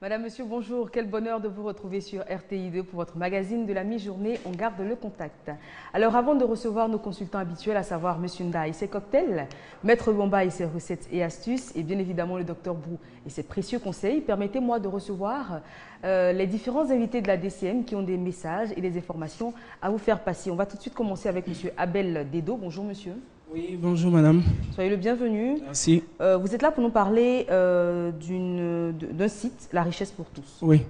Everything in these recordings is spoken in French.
Madame, Monsieur, bonjour. Quel bonheur de vous retrouver sur RTI2 pour votre magazine de la mi-journée. On garde le contact. Alors, avant de recevoir nos consultants habituels, à savoir Monsieur Nda et ses cocktails, Maître Bomba et ses recettes et astuces, et bien évidemment le Docteur Brou et ses précieux conseils, permettez-moi de recevoir les différents invités de la DCM qui ont des messages et des informations à vous faire passer. On va tout de suite commencer avec Monsieur Abel Dedo. Bonjour, monsieur. Oui, bonjour madame. Soyez le bienvenu. Merci. Vous êtes là pour nous parler d'un site, La Richesse pour tous. Oui,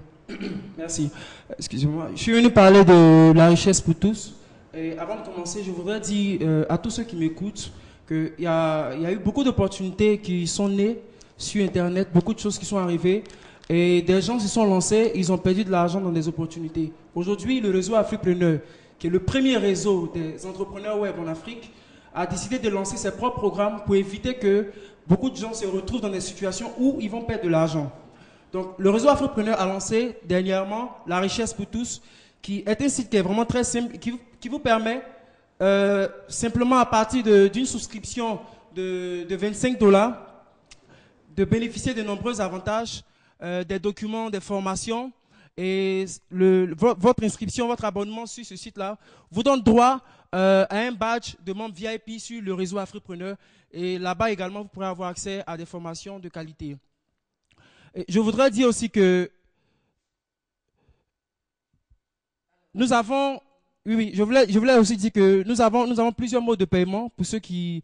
merci. Excusez-moi. Je suis venu parler de La Richesse pour tous. Et avant de commencer, je voudrais dire à tous ceux qui m'écoutent qu'il y a eu beaucoup d'opportunités qui sont nées sur Internet, beaucoup de choses qui sont arrivées. Et des gens se sont lancés, ils ont perdu de l'argent dans des opportunités. Aujourd'hui, le réseau Afripreneur, qui est le premier réseau des entrepreneurs web en Afrique, a décidé de lancer ses propres programmes pour éviter que beaucoup de gens se retrouvent dans des situations où ils vont perdre de l'argent. Donc, le réseau Afripreneur a lancé dernièrement La Richesse pour tous, qui est un site qui est vraiment très simple, qui vous permet simplement à partir d'une souscription de 25 $ de bénéficier de nombreux avantages, des documents, des formations. Et votre inscription, votre abonnement sur ce site-là vous donne droit à un badge de membre VIP sur le réseau Afripreneur. Et là-bas également, vous pourrez avoir accès à des formations de qualité. Et je voudrais dire aussi que nous avons... Oui, je voulais aussi dire que nous avons plusieurs modes de paiement pour ceux qui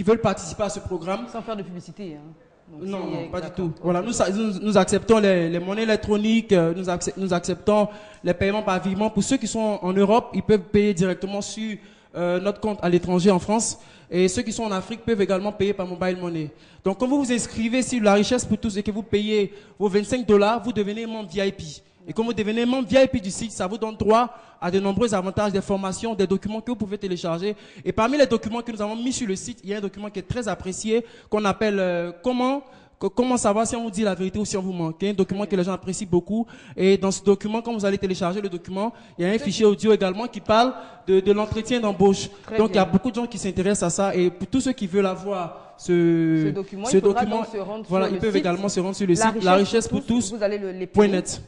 veulent participer à ce programme. Sans faire de publicité, hein. Donc, non, pas du tout. Voilà, nous acceptons les monnaies électroniques, nous acceptons les paiements par virement. Pour ceux qui sont en Europe, ils peuvent payer directement sur notre compte à l'étranger en France. Et ceux qui sont en Afrique peuvent également payer par mobile money. Donc, quand vous vous inscrivez sur La Richesse pour tous et que vous payez vos 25 $, vous devenez membre VIP. Et quand vous devenez membre VIP du site, ça vous donne droit à de nombreux avantages, des formations, des documents que vous pouvez télécharger. Et parmi les documents que nous avons mis sur le site, il y a un document qui est très apprécié, qu'on appelle comment savoir si on vous dit la vérité ou si on vous ment. Il y a un document que les gens apprécient beaucoup. Et dans ce document, quand vous allez télécharger le document, il y a un fichier audio également qui parle de l'entretien d'embauche. Donc il y a beaucoup de gens qui s'intéressent à ça. Et pour tous ceux qui veulent avoir ce document, voilà, ils peuvent également se rendre sur le site La Richesse pour tous. Vous allez .net.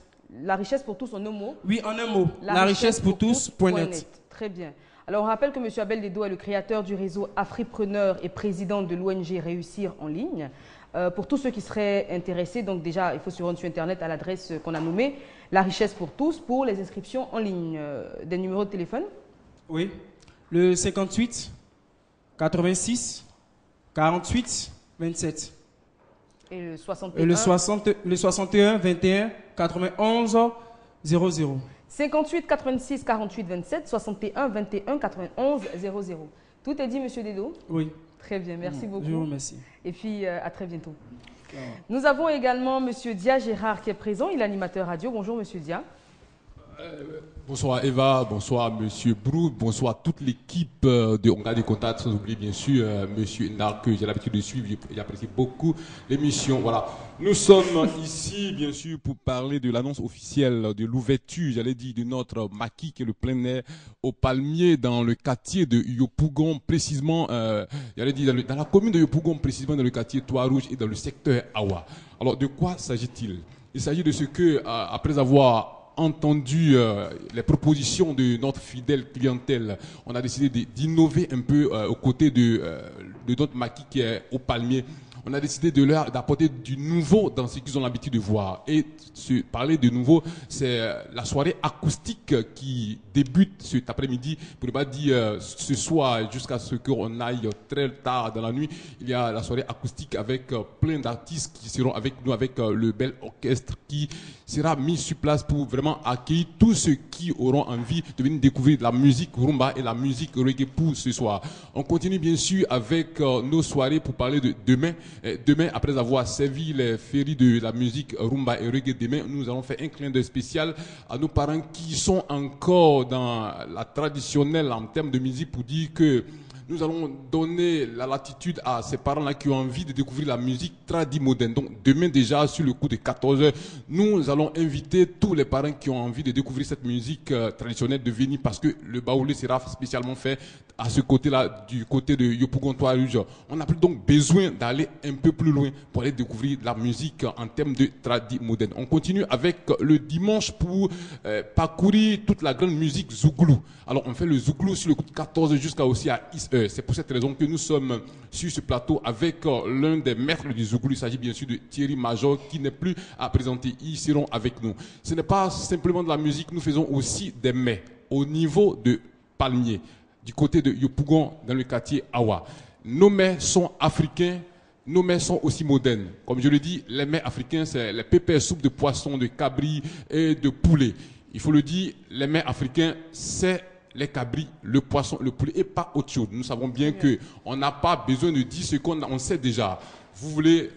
La Richesse pour tous en un mot? Oui, en un mot. La Richesse pour tous.net. Très bien. Alors, on rappelle que M. Abel Dedo est le créateur du réseau Afripreneur et président de l'ONG Réussir en ligne. Pour tous ceux qui seraient intéressés, donc déjà, il faut se rendre sur Internet à l'adresse qu'on a nommée, La Richesse pour tous, pour les inscriptions en ligne. Des numéros de téléphone? Oui. Le 58 86 48 27. Et le 61 le 61 21 91 00. 58 86 48 27 61 21 91 00. Tout est dit, Monsieur Dedo? Oui. Très bien, merci beaucoup. Je vous remercie. Et puis, à très bientôt. Nous avons également Monsieur Dia Gérard qui est présent, il est animateur radio. Bonjour Monsieur Dia. Bonsoir Eva, bonsoir Monsieur Brou, bonsoir toute l'équipe de On garde des contacts, sans oublier bien sûr Monsieur Nar que j'ai l'habitude de suivre, j'apprécie beaucoup l'émission. Voilà, nous sommes ici bien sûr pour parler de l'annonce officielle de l'ouverture, j'allais dire, de notre maquis qui est le plein air au Palmier dans le quartier de Yopougon, précisément, j'allais dire dans la commune de Yopougon, précisément dans le quartier Trois-Rouges et dans le secteur Awa. Alors de quoi s'agit-il? Il s'agit de ce que après avoir entendu les propositions de notre fidèle clientèle, on a décidé d'innover un peu aux côtés de notre maquis qui est au Palmier. On a décidé d'apporter du nouveau dans ce qu'ils ont l'habitude de voir. Et parler de nouveau, c'est la soirée acoustique qui débute cet après-midi, pour ne pas dire ce soir, jusqu'à ce qu'on aille très tard dans la nuit. Il y a la soirée acoustique avec plein d'artistes qui seront avec nous, avec le bel orchestre qui sera mis sur place pour vraiment accueillir tous ceux qui auront envie de venir découvrir la musique rumba et la musique reggae pour ce soir. On continue bien sûr avec nos soirées pour parler de demain. Demain, après avoir servi les féeries de la musique rumba et reggae, demain, nous allons faire un clin d'œil spécial à nos parents qui sont encore dans la traditionnelle en termes de musique pour dire que nous allons donner la latitude à ces parents-là qui ont envie de découvrir la musique tradie moderne. Donc demain déjà, sur le coup de 14 heures, nous allons inviter tous les parents qui ont envie de découvrir cette musique traditionnelle de venir parce que le baoulé sera spécialement fait à ce côté-là, du côté de Yopougon-Trois Rouges. On n'a plus donc besoin d'aller un peu plus loin pour aller découvrir la musique en termes de tradie moderne. On continue avec le dimanche pour parcourir toute la grande musique Zouglou. Alors on fait le Zouglou sur le coup de 14 jusqu'à aussi à Is. C'est pour cette raison que nous sommes sur ce plateau avec l'un des maîtres du Zouglou. Il s'agit bien sûr de Thierry Major qui n'est plus à présenter. Ils seront avec nous. Ce n'est pas simplement de la musique, nous faisons aussi des mets au niveau de Palmier, du côté de Yopougon, dans le quartier Awa. Nos mets sont africains, nos mets sont aussi modernes. Comme je le dis, les mets africains, c'est les pépères soupes de poisson, de cabri et de poulet. Il faut le dire, les mets africains, c'est les cabris, le poisson, le poulet et pas autre chose. Nous savons bien que on n'a pas besoin de dire ce qu'on sait déjà. Vous voulez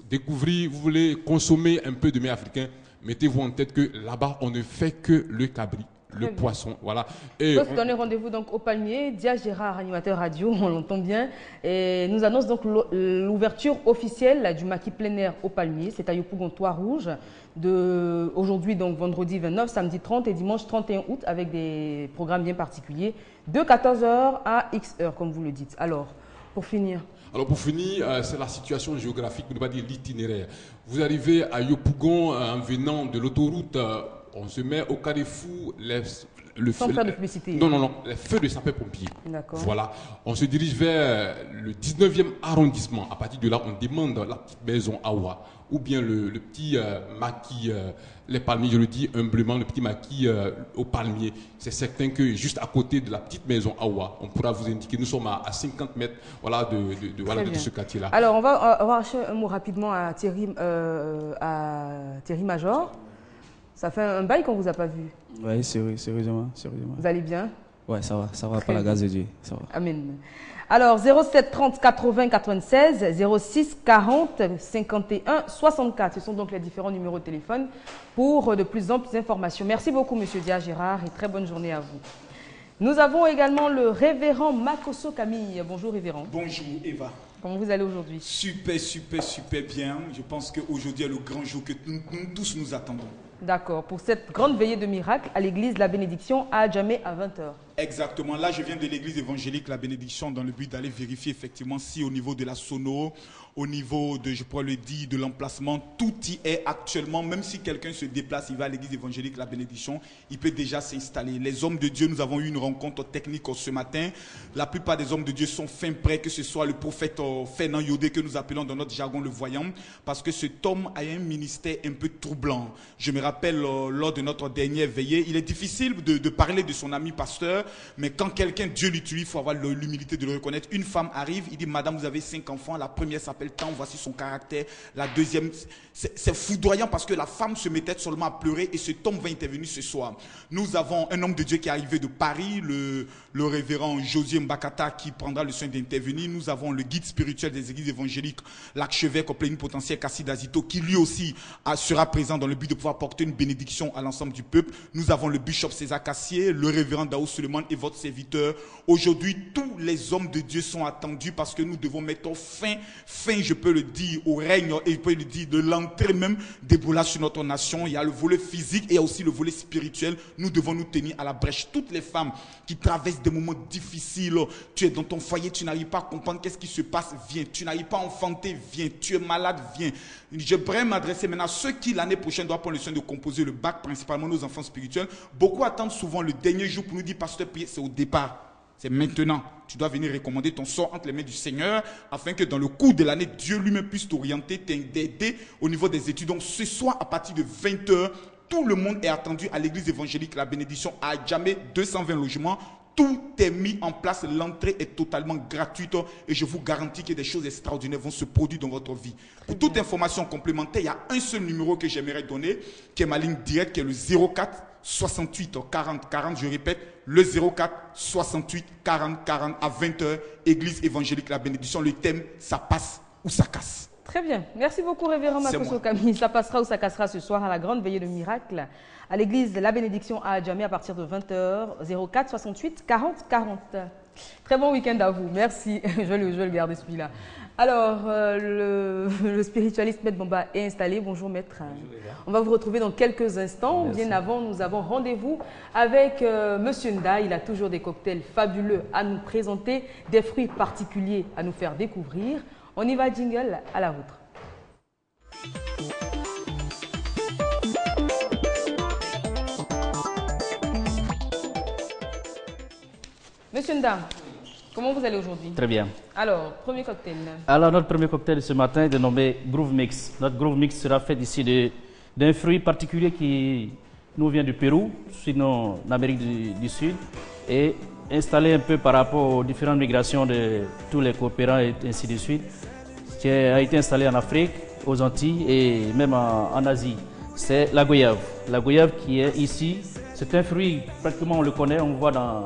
découvrir, vous voulez consommer un peu de mets africains, mettez-vous en tête que là-bas, on ne fait que le cabri. Le poisson, voilà. Et on peut se donner rendez-vous donc au Palmier. Dia Gérard, animateur radio, on l'entend bien. Et nous annonce donc l'ouverture officielle du maquis plein air au Palmier. C'est à Yopougon-Trois Rouges. Aujourd'hui, donc vendredi 29, samedi 30 et dimanche 31 août, avec des programmes bien particuliers, de 14h à X heures, comme vous le dites. Alors, pour finir. Alors pour finir, c'est la situation géographique, pour ne pas dire l'itinéraire. Vous arrivez à Yopougon en venant de l'autoroute. On se met au carrefour, sans faire de publicité. Non, les feux de sapeurs-pompiers. D'accord. Voilà. On se dirige vers le 19e arrondissement. À partir de là, on demande la petite maison Awa ou bien le petit maquis, les palmiers, je le dis humblement, le petit maquis au palmier. C'est certain que juste à côté de la petite maison Awa, on pourra vous indiquer, nous sommes à 50 mètres voilà, de ce quartier-là. Alors, on va arracher un mot rapidement à Thierry Major. Ça fait un bail qu'on ne vous a pas vu. Oui, sérieusement. Vous allez bien? Oui, ça va par la grâce de Dieu. Ça va. Amen. Alors, 07 30 80 96, 06 40 51 64. Ce sont donc les différents numéros de téléphone pour de plus amples informations. Merci beaucoup, Monsieur Dia Gérard, et très bonne journée à vous. Nous avons également le révérend Makosso Camille. Bonjour, révérend. Bonjour, Eva. Comment vous allez aujourd'hui? Super bien. Je pense qu'aujourd'hui est le grand jour que nous tous nous attendons. D'accord. Pour cette grande veillée de miracles à l'église La Bénédiction à Djamé à 20h. Exactement. Là, je viens de l'église évangélique La Bénédiction dans le but d'aller vérifier effectivement si au niveau de la sono, au niveau de, je pourrais le dire, de l'emplacement, tout y est actuellement. Même si quelqu'un se déplace, il va à l'église évangélique La Bénédiction, il peut déjà s'installer. Les hommes de Dieu, nous avons eu une rencontre technique ce matin. La plupart des hommes de Dieu sont fin prêts, que ce soit le prophète Fernand Yodé, que nous appelons dans notre jargon le voyant, parce que cet homme a un ministère un peu troublant. Je me rappelle lors de notre dernière veillée, il est difficile de parler de son ami pasteur, mais quand quelqu'un, Dieu l'utilise, il faut avoir l'humilité de le reconnaître. Une femme arrive, il dit, madame, vous avez 5 enfants, la première s'appelle tant, voici son caractère, la deuxième, c'est foudroyant parce que la femme se mettait seulement à pleurer et cet homme va intervenir ce soir. Nous avons un homme de Dieu qui est arrivé de Paris, le révérend José Mbakata qui prendra le soin d'intervenir. Nous avons le guide spirituel des églises évangéliques, l'archevêque plénipotentiaire Kassid Azito, qui lui aussi sera présent dans le but de pouvoir porter une bénédiction à l'ensemble du peuple. Nous avons le bishop César Cassier, le révérend Daou Suleiman et votre serviteur. Aujourd'hui, tous les hommes de Dieu sont attendus parce que nous devons mettre fin, je peux le dire, au règne et je peux le dire, de l'entrée même d'Ebola sur notre nation. Il y a le volet physique et il y a aussi le volet spirituel. Nous devons nous tenir à la brèche. Toutes les femmes qui traversent des moments difficiles, tu es dans ton foyer, tu n'arrives pas à comprendre qu'est-ce qui se passe, viens. Tu n'arrives pas à enfanter, viens. Tu es malade, viens. Je pourrais m'adresser maintenant à ceux qui l'année prochaine doivent prendre le soin de composer le bac, principalement nos enfants spirituels. Beaucoup attendent souvent le dernier jour pour nous dire, pasteur, c'est au départ. C'est maintenant. Tu dois venir recommander ton sort entre les mains du Seigneur afin que dans le cours de l'année, Dieu lui-même puisse t'orienter, t'aider au niveau des études. Donc ce soir, à partir de 20h, tout le monde est attendu à l'église évangélique La Bénédiction à Djamé, 220 logements. Tout est mis en place, l'entrée est totalement gratuite et je vous garantis que des choses extraordinaires vont se produire dans votre vie. Pour toute information complémentaire, il y a un seul numéro que j'aimerais donner, qui est ma ligne directe, qui est le 04 68 40 40. Je répète, le 04 68 40 40 à 20h, Église évangélique La Bénédiction. Le thème, ça passe ou ça casse. Très bien. Merci beaucoup, révérend Makosso Camille. Ça passera ou ça cassera ce soir à la grande veillée de miracle à l'église de la Bénédiction à Adjamé à partir de 20h. 04 68 40 40. Très bon week-end à vous. Merci. Je vais le garder celui-là. Alors, le spiritualiste Maître Bamba est installé. Bonjour Maître. Bonjour, on va vous retrouver dans quelques instants. Merci. Bien avant, nous avons rendez-vous avec Monsieur Nda. Il a toujours des cocktails fabuleux à nous présenter, des fruits particuliers à nous faire découvrir. On y va, jingle, à la vôtre. Monsieur Nda, comment vous allez aujourd'hui? Très bien. Alors, premier cocktail. Alors, notre premier cocktail ce matin est dénommé Groove Mix. Notre Groove Mix sera fait ici d'un fruit particulier qui nous vient du Pérou, sinon d'Amérique du Sud, et installé un peu par rapport aux différentes migrations de tous les coopérants et ainsi de suite, qui a été installé en Afrique, aux Antilles et même en Asie. C'est la goyave. La goyave qui est ici, c'est un fruit, pratiquement on le connaît, on le voit dans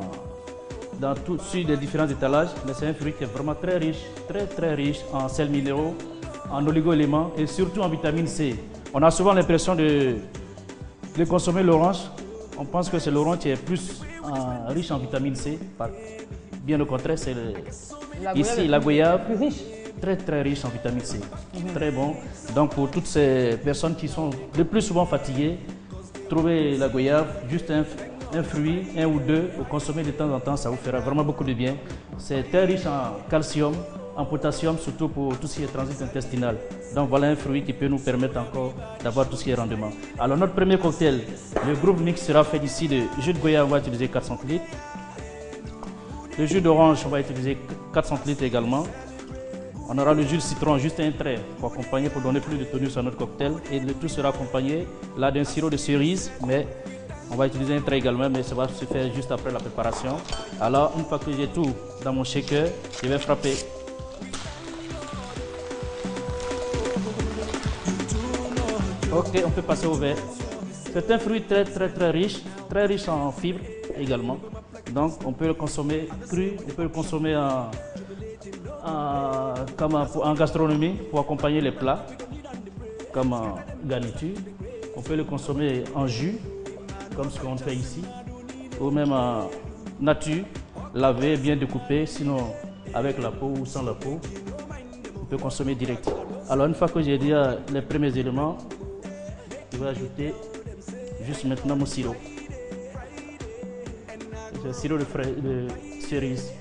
sur les différents étalages, mais c'est un fruit qui est vraiment très riche en sels minéraux, en oligo-éléments et surtout en vitamine C. On a souvent l'impression de consommer l'orange. On pense que c'est l'orange qui est plus riche en vitamine C. Bien au contraire, c'est ici la goyave plus riche. Très riche en vitamine C. Très bon. Donc pour toutes ces personnes qui sont le plus souvent fatiguées, trouvez la goyave, juste un fruit, un ou deux, pour consommer de temps en temps, ça vous fera vraiment beaucoup de bien. C'est très riche en calcium, en potassium, surtout pour tout ce qui est transit intestinal. Donc voilà un fruit qui peut nous permettre encore d'avoir tout ce qui est rendement. Alors notre premier cocktail, le Groove Mix sera fait ici de jus de goyave, on va utiliser 400 litres. Le jus d'orange, on va utiliser 400 litres également. On aura le jus de citron, juste un trait pour accompagner, pour donner plus de tonus à notre cocktail. Et le tout sera accompagné là d'un sirop de cerise, mais on va utiliser un trait également, mais ça va se faire juste après la préparation. Alors, une fois que j'ai tout dans mon shaker, je vais frapper. Ok, on peut passer au verre. C'est un fruit très riche en fibres également. Donc, on peut le consommer cru, on peut le consommer en gastronomie pour accompagner les plats, comme en garniture. On peut le consommer en jus, comme ce qu'on fait ici, ou même en nature, lavé, bien découpé, sinon avec la peau ou sans la peau, on peut consommer direct. Alors une fois que j'ai dit les premiers éléments, je vais ajouter juste maintenant mon sirop. C'est un sirop de cerise.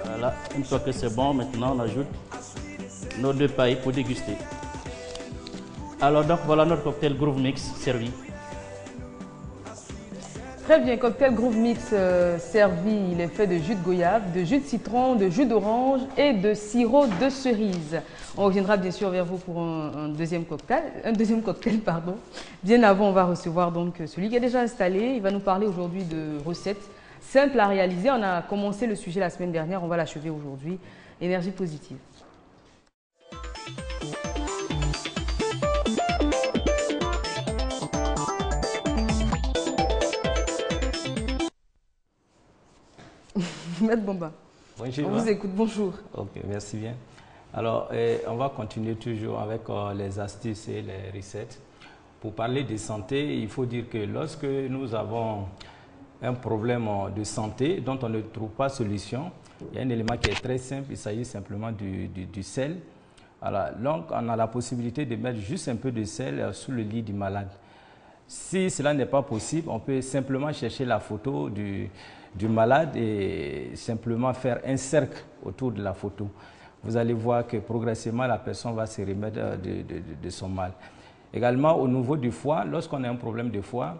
Voilà, une fois que c'est bon, maintenant on ajoute nos 2 pailles pour déguster. Alors donc voilà notre cocktail Groove Mix servi. Très bien, cocktail Groove Mix servi. Il est fait de jus de goyave, de jus de citron, de jus d'orange et de sirop de cerise. On reviendra bien sûr vers vous pour un deuxième cocktail. Bien avant, on va recevoir donc celui qui est déjà installé. Il va nous parler aujourd'hui de recettes simples à réaliser. On a commencé le sujet la semaine dernière, on va l'achever aujourd'hui. Énergie positive. Maître Bamba, bonjour, on vous écoute, bonjour. Ok, merci bien. Alors, on va continuer toujours avec les astuces et les recettes. Pour parler de santé, il faut dire que lorsque nous avons un problème de santé dont on ne trouve pas solution, il y a un élément qui est très simple, il s'agit simplement du sel. Alors, donc, on a la possibilité de mettre juste un peu de sel sous le lit du malade. Si cela n'est pas possible, on peut simplement chercher la photo du malade et simplement faire un cercle autour de la photo. Vous allez voir que progressivement, la personne va se remettre de son mal. Également, au niveau du foie, lorsqu'on a un problème de foie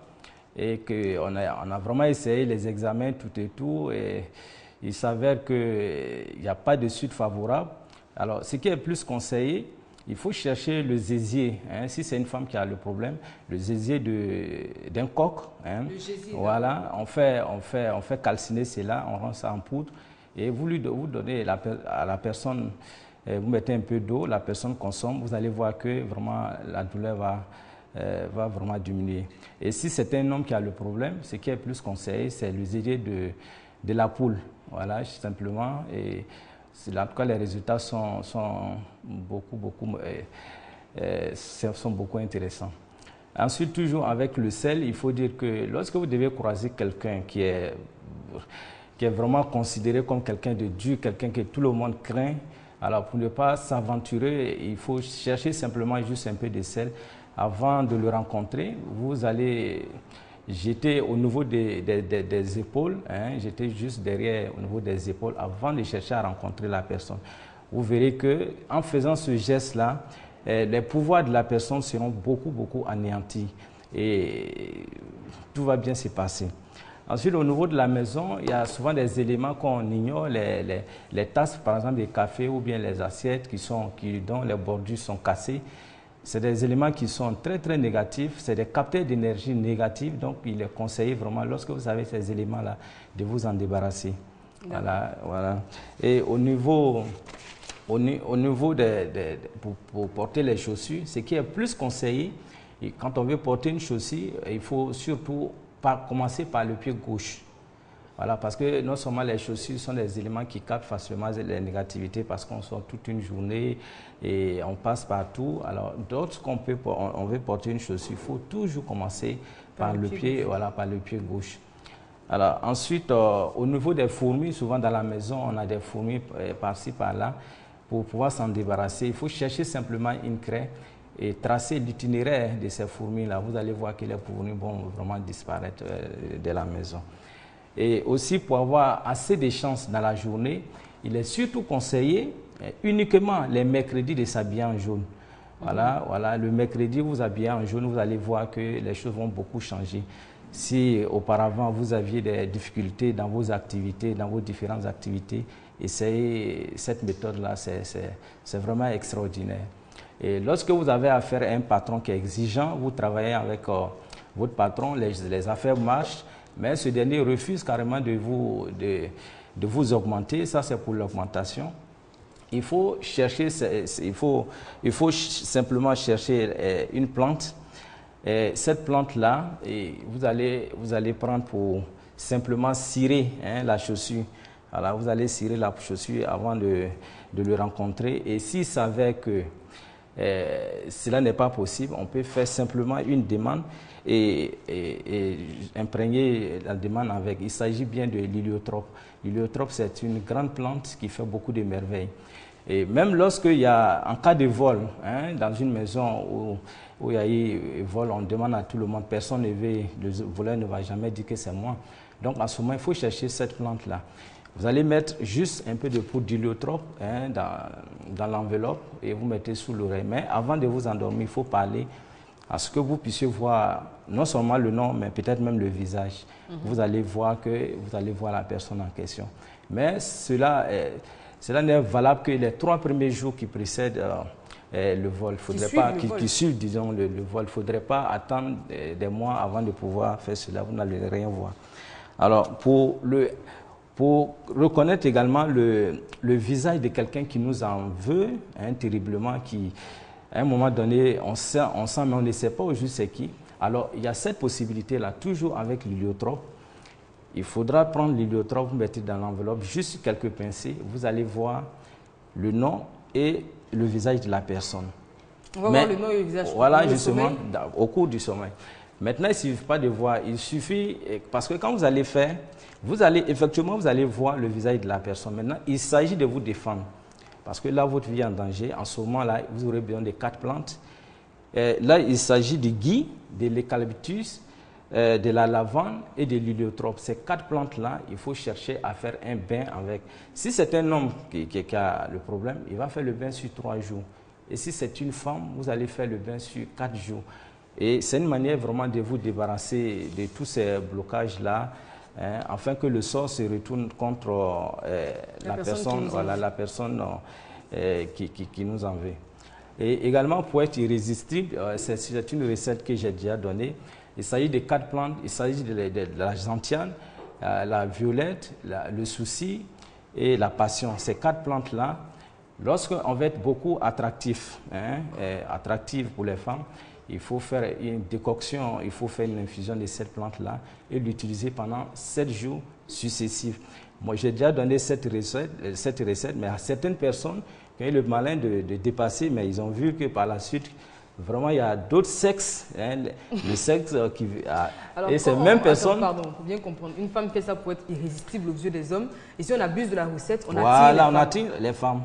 et qu'on a vraiment essayé les examens, et il s'avère qu'il n'y a pas de suite favorable. Alors, ce qui est plus conseillé, il faut chercher le zésier. Hein, si c'est une femme qui a le problème, le zésier d'un coq. Hein, le gésier, voilà, on fait calciner cela, on rend ça en poudre et vous donnez à la personne, vous mettez un peu d'eau, la personne consomme, vous allez voir que vraiment la douleur va vraiment diminuer. Et si c'est un homme qui a le problème, ce qui est plus conseillé, c'est le zésier de la poule. voilà, simplement. Et en tout cas, les résultats sont beaucoup intéressants. Ensuite, toujours avec le sel, il faut dire que lorsque vous devez croiser quelqu'un qui est vraiment considéré comme quelqu'un de dur, quelqu'un que tout le monde craint, alors pour ne pas s'aventurer, il faut chercher simplement juste un peu de sel. Avant de le rencontrer, vous allez jeter au niveau des épaules, jeter juste derrière au niveau des épaules avant de chercher à rencontrer la personne. Vous verrez qu'en faisant ce geste-là, les pouvoirs de la personne seront beaucoup anéantis et tout va bien se passer. Ensuite, au niveau de la maison, il y a souvent des éléments qu'on ignore, les tasses, par exemple, des cafés ou bien les assiettes dont les bordures sont cassées. C'est des éléments qui sont très négatifs, c'est des capteurs d'énergie négatifs, donc il est conseillé vraiment, lorsque vous avez ces éléments-là, de vous en débarrasser. Voilà. Et au niveau pour porter les chaussures, ce qui est plus conseillé, et quand on veut porter une chaussure, il faut surtout commencer par le pied gauche. Voilà, parce que non seulement les chaussures sont des éléments qui captent facilement les négativités parce qu'on sort toute une journée et on passe partout. Alors, d'autres on veut porter une chaussure, il faut toujours commencer par le pied gauche. Alors, ensuite, au niveau des fourmis, souvent dans la maison, on a des fourmis par-ci, par-là. Pour pouvoir s'en débarrasser, il faut chercher simplement une craie et tracer l'itinéraire de ces fourmis-là. Vous allez voir que les fourmis vont vraiment disparaître de la maison. Et aussi, pour avoir assez de chances dans la journée, il est surtout conseillé uniquement les mercredis de s'habiller en jaune. Voilà, le mercredi, vous habillez en jaune, vous allez voir que les choses vont beaucoup changer. Si auparavant, vous aviez des difficultés dans vos activités, dans vos différentes activités, essayez cette méthode-là, c'est vraiment extraordinaire. Et lorsque vous avez affaire à un patron qui est exigeant, vous travaillez avec votre patron, les affaires marchent, mais ce dernier refuse carrément de vous augmenter. Ça, c'est pour l'augmentation. Il faut simplement chercher une plante. Et cette plante-là, vous allez prendre pour simplement cirer la chaussure. Alors, vous allez cirer la chaussure avant de le rencontrer. Et s'il s'avère que cela n'est pas possible, on peut faire simplement une demande et imprégner la demande avec. Il s'agit bien de l'héliotrope. L'héliotrope, c'est une grande plante qui fait beaucoup de merveilles. Et même lorsqu'il y a, en cas de vol, dans une maison où il y a eu vol, on demande à tout le monde, personne ne veut, le voleur ne va jamais dire que c'est moi. Donc, en ce moment, il faut chercher cette plante-là. Vous allez mettre juste un peu de poudre d'héliotrope dans l'enveloppe et vous mettez sous l'oreille. Mais avant de vous endormir, il faut parler à ce que vous puissiez voir non seulement le nom, mais peut-être même le visage. Vous allez voir la personne en question. Mais cela n'est valable que les 3 premiers jours qui précèdent le vol. Qui suivent, disons, le vol. Il ne faudrait pas attendre des mois avant de pouvoir faire cela. Vous n'allez rien voir. Alors, pour reconnaître également le visage de quelqu'un qui nous en veut, terriblement, qui, à un moment donné, on sent, mais on ne sait pas au juste c'est qui. Alors, il y a cette possibilité-là, toujours avec l'héliotrope. Il faudra prendre l'héliotrope, vous mettez dans l'enveloppe, juste quelques pincées, vous allez voir le nom et le visage de la personne. On va voir le nom et le visage. Voilà, justement, au cours du sommeil. Maintenant, il ne suffit pas de voir, il suffit, parce que quand vous allez faire, vous allez voir le visage de la personne. Maintenant, il s'agit de vous défendre. Parce que là, votre vie est en danger. En ce moment-là, vous aurez besoin de 4 plantes. Là, il s'agit du gui, de l'eucalyptus, de la lavande et de l'héliotrope. Ces 4 plantes-là, il faut chercher à faire un bain avec. Si c'est un homme qui a le problème, il va faire le bain sur 3 jours. Et si c'est une femme, vous allez faire le bain sur 4 jours. Et c'est une manière vraiment de vous débarrasser de tous ces blocages-là, afin que le sort se retourne contre la personne qui nous en veut. Et également, pour être irrésistible, c'est une recette que j'ai déjà donnée. Il s'agit de 4 plantes, il s'agit de la gentiane, la violette, le souci et la passion. Ces 4 plantes-là, lorsqu'on veut être beaucoup attractif pour les femmes, il faut faire une décoction, il faut faire une infusion de cette plante-là et l'utiliser pendant 7 jours successifs. Moi, j'ai déjà donné cette recette, mais à certaines personnes qui ont eu le malin de dépasser, mais ils ont vu que par la suite, vraiment, il y a d'autres sexes, hein, le sexe qui... Alors, et ces mêmes personnes... Pardon, il faut bien comprendre. Une femme fait ça pour être irrésistible aux yeux des hommes. Et si on abuse de la recette, on attire les femmes. On attire les femmes.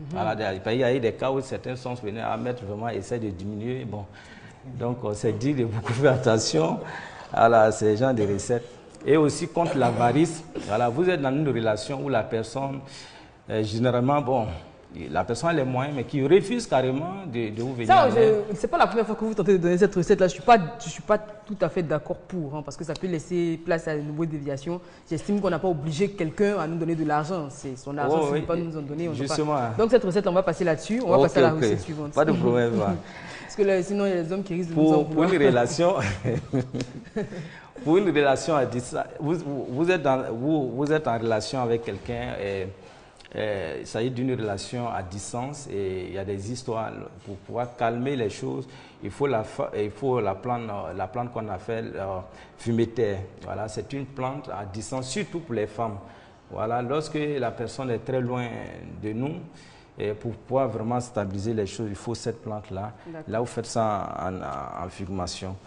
Voilà, il y a eu des cas où certains sont venus à mettre vraiment, essayer de diminuer. Bon. Donc, on s'est dit de beaucoup faire attention à ces genres de recettes. Et aussi contre l'avarice. Voilà, vous êtes dans une relation où la personne, généralement, bon... La personne a les moyens, mais qui refuse carrément de vous venir. Ça, c'est pas la première fois que vous tentez de donner cette recette-là. Je suis pas tout à fait d'accord pour, hein, parce que ça peut laisser place à de nouvelles déviations. J'estime qu'on n'a pas obligé quelqu'un à nous donner de l'argent. C'est son argent, s'il ne veut pas nous en donner. Justement. Donc cette recette, on va passer là-dessus. On va passer à la recette suivante. Pas de problème. Parce que sinon, il y a des hommes qui risquent de nous en vouloir. Pour une relation, pour une relation à distance, vous êtes en relation avec quelqu'un. Il s'agit d'une relation à distance et il y a des histoires. Pour pouvoir calmer les choses, il faut la plante qu'on appelle fumétaire. Voilà, c'est une plante à distance, surtout pour les femmes. Voilà, lorsque la personne est très loin de nous, et pour pouvoir vraiment stabiliser les choses, il faut cette plante-là. Là, vous faites ça en fumation.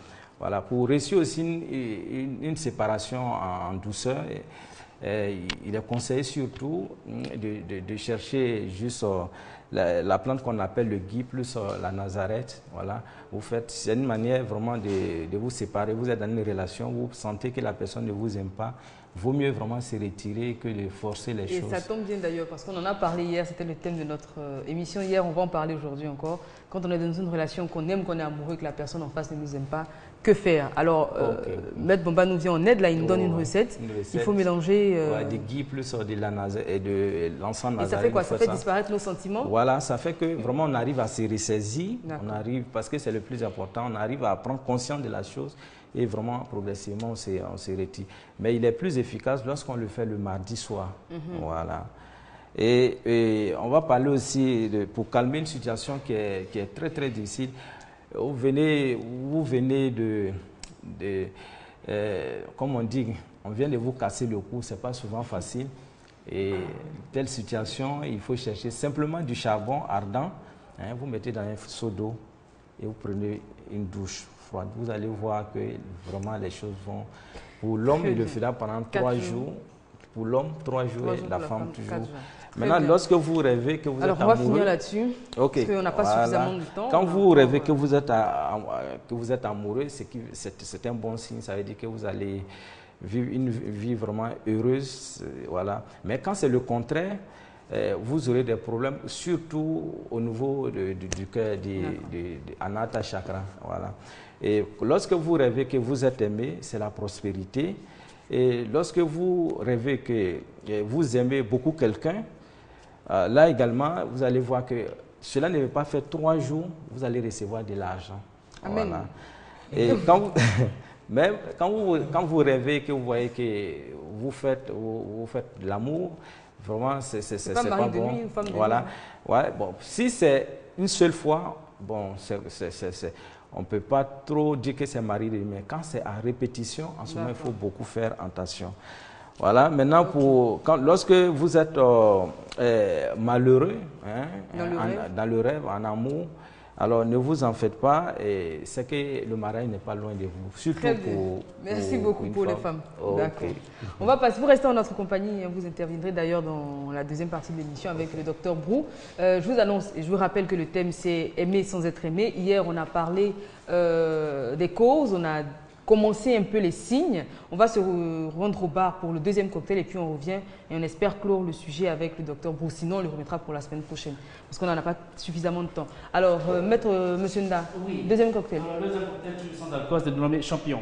Voilà, pour réussir aussi une séparation en douceur. Il est conseillé surtout de chercher juste la plante qu'on appelle le gui plus la nazareth. Voilà. C'est une manière vraiment de vous séparer. Vous êtes dans une relation, vous sentez que la personne ne vous aime pas. Vaut mieux vraiment se retirer que de forcer les choses. Et ça tombe bien d'ailleurs parce qu'on en a parlé hier, c'était le thème de notre émission. Hier, on va en parler aujourd'hui encore. Quand on est dans une relation qu'on aime, qu'on est amoureux, que la personne en face ne nous aime pas, que faire? Alors, Maître Bomba nous vient en aide, là, il nous donne une recette. Il faut mélanger... du gui plus de l'encens nazareth. Et ça fait quoi? Ça fait disparaître nos sentiments? Voilà, ça fait que vraiment on arrive à se ressaisir. On arrive, parce que c'est le plus important, on arrive à prendre conscience de la chose et vraiment progressivement on se retire. Mais il est plus efficace lorsqu'on le fait le mardi soir. Voilà. Et on va parler aussi, pour calmer une situation qui est très très difficile. Vous venez comme on dit, on vient de vous casser le cou, ce n'est pas souvent facile. Et telle situation, il faut chercher simplement du charbon ardent. Hein, vous mettez dans un seau d'eau et vous prenez une douche froide. Vous allez voir que vraiment les choses vont... Pour l'homme, il le fera pendant 3 jours. Pour l'homme, 3 jours et la femme toujours. Maintenant, lorsque vous rêvez que vous êtes amoureux... Alors, on va finir là-dessus, parce qu'on n'a pas suffisamment de temps. Quand vous rêvez que vous êtes amoureux, c'est un bon signe. Ça veut dire que vous allez vivre une vie vraiment heureuse. Voilà. Mais quand c'est le contraire, vous aurez des problèmes, surtout au niveau du cœur, du Anahata Chakra. Voilà. Et lorsque vous rêvez que vous êtes aimé, c'est la prospérité. Et lorsque vous rêvez que vous aimez beaucoup quelqu'un, là également, vous allez voir que cela ne va pas faire 3 jours, vous allez recevoir de l'argent. Voilà. Et même quand vous rêvez que vous voyez que vous faites de l'amour, vraiment, c'est pas bon. Nuit, femme voilà. Ouais, bon, si c'est une seule fois, bon, on ne peut pas trop dire que c'est mari de nuit, mais quand c'est à répétition, en ce moment, il faut beaucoup faire attention. Voilà, maintenant, lorsque vous êtes malheureux, hein, dans le rêve, en amour, alors ne vous en faites pas, c'est que le mariage n'est pas loin de vous. Surtout Merci beaucoup pour les femmes. D'accord. On va passer, vous restez en notre compagnie, vous interviendrez d'ailleurs dans la deuxième partie de l'émission avec le docteur Brou. Je vous annonce et je vous rappelle que le thème c'est aimer sans être aimé. Hier, on a parlé des causes, on a commencer un peu les signes. On va se rendre au bar pour le deuxième cocktail et puis on revient et on espère clore le sujet avec le docteur Brou. Sinon, on le remettra pour la semaine prochaine parce qu'on n'en a pas suffisamment de temps. Alors, Monsieur Nda, oui. Deuxième cocktail. Le deuxième cocktail, tu sens d'alcool, c'est dénommé champion.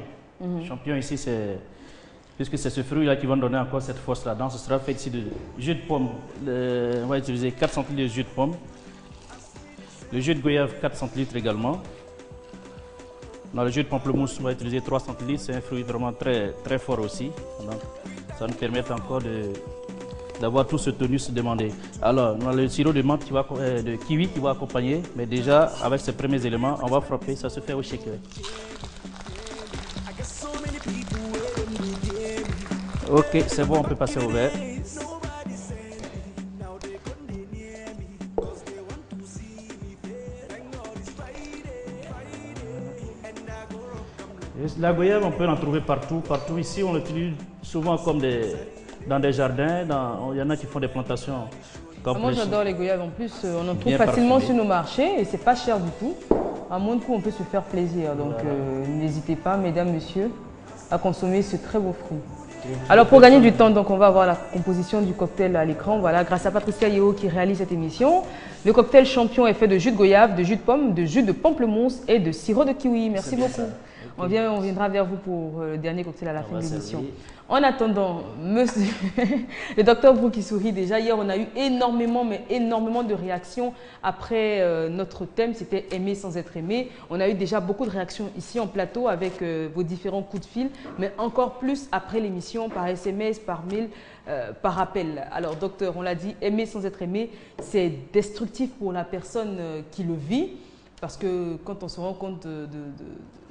Champion ici, c'est... Puisque c'est ce fruit-là qui va nous donner encore cette force là-dedans, ce sera fait ici de jus de pomme. On va utiliser 4 centilitres de jus de pomme. Le jus de goyave, 4 centilitres également. Dans le jus de pamplemousse, on va utiliser 3 centilitres. C'est un fruit vraiment très, très fort aussi. Donc, ça nous permet encore d'avoir tout ce tonus demandé. Alors, on a le sirop de menthe de kiwi qui va accompagner. Mais déjà, avec ces premiers éléments, on va frapper. Ça se fait au shaker. Ok, c'est bon, on peut passer au verre. La goyave, on peut en trouver partout. Partout ici, on l'utilise souvent comme dans des jardins. Il y en a qui font des plantations. Moi, j'adore les goyaves. En plus, on en trouve Bien facilement parfumé. sur nos marchés et c'est pas cher du tout. À moins de coût, on peut se faire plaisir. Donc, n'hésitez pas, mesdames, messieurs, à consommer ce très beau fruit. Alors, pour gagner du temps, donc, on va avoir la composition du cocktail à l'écran. Voilà, grâce à Patricia Yeo qui réalise cette émission. Le cocktail champion est fait de jus de goyave, de jus de pomme, de jus de pamplemousse et de sirop de kiwi. Merci beaucoup. On viendra vers vous pour le dernier cocktail à la fin de l'émission. En attendant, monsieur, le docteur Brou qui sourit déjà. Hier, on a eu énormément de réactions après notre thème. C'était aimer sans être aimé. On a eu déjà beaucoup de réactions ici en plateau avec vos différents coups de fil, mais encore plus après l'émission, par SMS, par mail, par appel. Alors, docteur, on l'a dit, aimer sans être aimé, c'est destructif pour la personne qui le vit. Parce que quand on se rend compte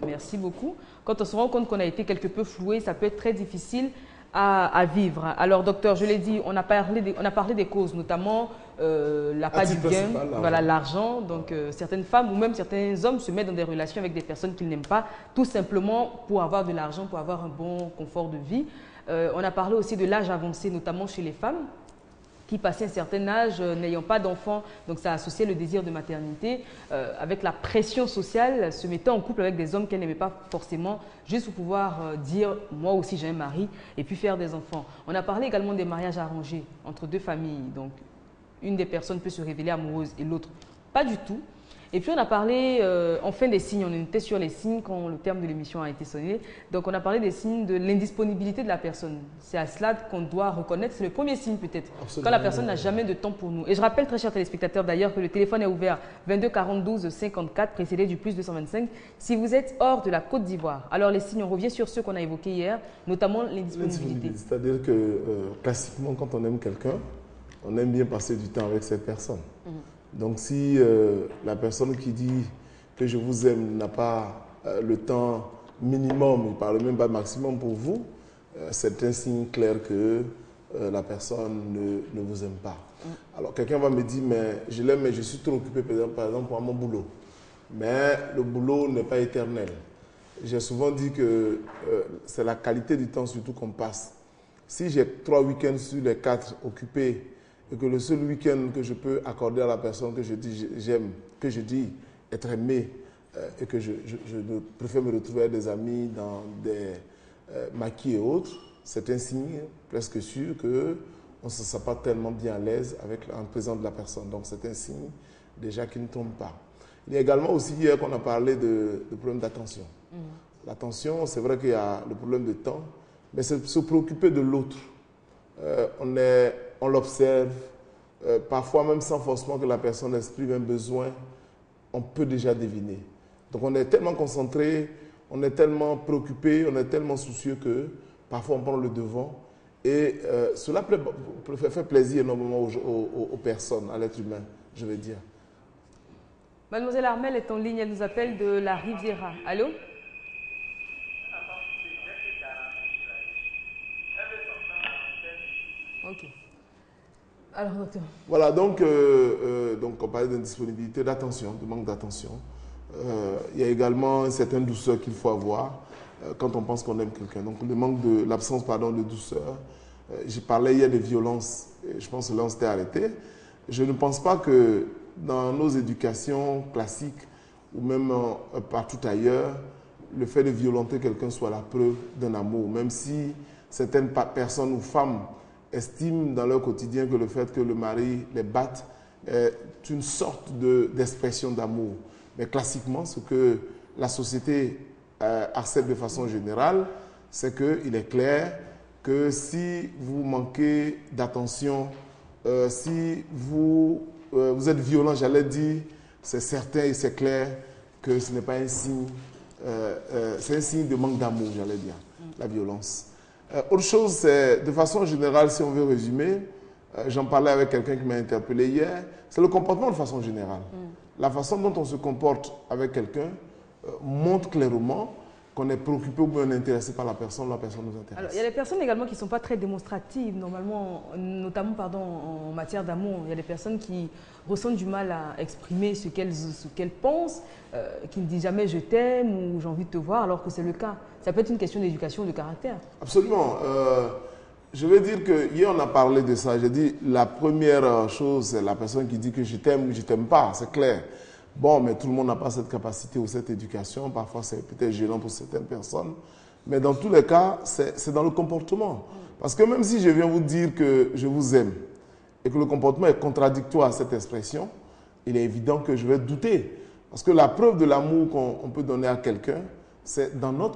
merci beaucoup, quand on se rend compte qu'on a été quelque peu floué, ça peut être très difficile à vivre. Alors docteur, je l'ai dit, on a parlé des causes, notamment l'appât du gain, voilà, l'argent. Donc certaines femmes ou même certains hommes se mettent dans des relations avec des personnes qu'ils n'aiment pas, tout simplement pour avoir de l'argent, pour avoir un bon confort de vie. On a parlé aussi de l'âge avancé, notamment chez les femmes, qui passaient un certain âge, n'ayant pas d'enfants, donc ça associait le désir de maternité, avec la pression sociale, se mettant en couple avec des hommes qu'elle n'aimait pas forcément, juste pour pouvoir dire « moi aussi j'ai un mari » et puis faire des enfants. On a parlé également des mariages arrangés entre deux familles, donc une des personnes peut se révéler amoureuse et l'autre pas du tout. Et puis on a parlé enfin des signes, on était sur les signes quand le terme de l'émission a été sonné. Donc on a parlé des signes de l'indisponibilité de la personne. C'est à cela qu'on doit reconnaître, c'est le premier signe peut-être, quand la personne n'a jamais de temps pour nous. Et je rappelle très chers téléspectateurs d'ailleurs que le téléphone est ouvert 22 42 54, précédé du plus 225, si vous êtes hors de la Côte d'Ivoire. Alors les signes, on revient sur ceux qu'on a évoqués hier, notamment l'indisponibilité. C'est-à-dire que classiquement quand on aime quelqu'un, on aime bien passer du temps avec cette personne. Donc si la personne qui dit que je vous aime n'a pas le temps minimum, il ne parle même pas maximum pour vous, c'est un signe clair que la personne ne vous aime pas. Alors quelqu'un va me dire, mais je l'aime, mais je suis trop occupé par exemple pour mon boulot. Mais le boulot n'est pas éternel. J'ai souvent dit que c'est la qualité du temps surtout qu'on passe. Si j'ai 3 week-ends sur les 4 occupés, et que le seul week-end que je peux accorder à la personne que je dis j'aime, que je dis être aimé, et que je préfère me retrouver avec des amis dans des maquis et autres, c'est un signe presque sûr qu'on ne se sent pas tellement bien à l'aise en présence de la personne. Donc c'est un signe déjà qui ne tombe pas. Il y a également aussi hier qu'on a parlé de problème d'attention. L'attention, c'est vrai qu'il y a le problème de temps, mais c'est se préoccuper de l'autre. On l'observe, parfois même sans forcément que la personne exprime un besoin, on peut déjà deviner. Donc on est tellement concentré, on est tellement préoccupé, on est tellement soucieux que parfois on prend le devant et cela fait plaisir énormément aux personnes, à l'être humain, je veux dire. Mademoiselle Armelle est en ligne, elle nous appelle de la Riviera. Allô? Ok. Alors, docteur. Voilà, donc on parlait d'indisponibilité, d'attention, de manque d'attention. Il y a également une certaine douceur qu'il faut avoir quand on pense qu'on aime quelqu'un. Donc l'absence de douceur. J'ai parlé hier de violence, et je pense que là on s'était arrêté. Je ne pense pas que dans nos éducations classiques ou même partout ailleurs, le fait de violenter quelqu'un soit la preuve d'un amour, même si certaines personnes ou femmes estiment dans leur quotidien que le fait que le mari les batte est une sorte d'expression d'amour. Mais classiquement, ce que la société accepte de façon générale, c'est qu'il est clair que si vous manquez d'attention, si vous êtes violent, j'allais dire, c'est certain et c'est clair que ce n'est pas un signe, c'est un signe de manque d'amour, j'allais dire, la violence. Autre chose, c'est de façon générale, si on veut résumer, j'en parlais avec quelqu'un qui m'a interpellé hier, c'est le comportement de façon générale. La façon dont on se comporte avec quelqu'un montre clairement qu'on est préoccupé ou bien intéressé par la personne nous intéresse. Alors, il y a des personnes également qui ne sont pas très démonstratives, normalement, notamment en matière d'amour. Il y a des personnes qui ressentent du mal à exprimer ce qu'elles pensent, qui ne disent jamais je t'aime ou j'ai envie de te voir, alors que c'est le cas. Ça peut être une question d'éducation, de caractère. Absolument. Je vais dire que hier on a parlé de ça. J'ai dit la première chose, c'est la personne qui dit que je t'aime ou je t'aime pas, c'est clair. Bon, mais tout le monde n'a pas cette capacité ou cette éducation. Parfois, c'est peut-être gênant pour certaines personnes. Mais dans tous les cas, c'est dans le comportement. Parce que même si je viens vous dire que je vous aime et que le comportement est contradictoire à cette expression, il est évident que je vais douter. Parce que la preuve de l'amour qu'on peut donner à quelqu'un, c'est dans notre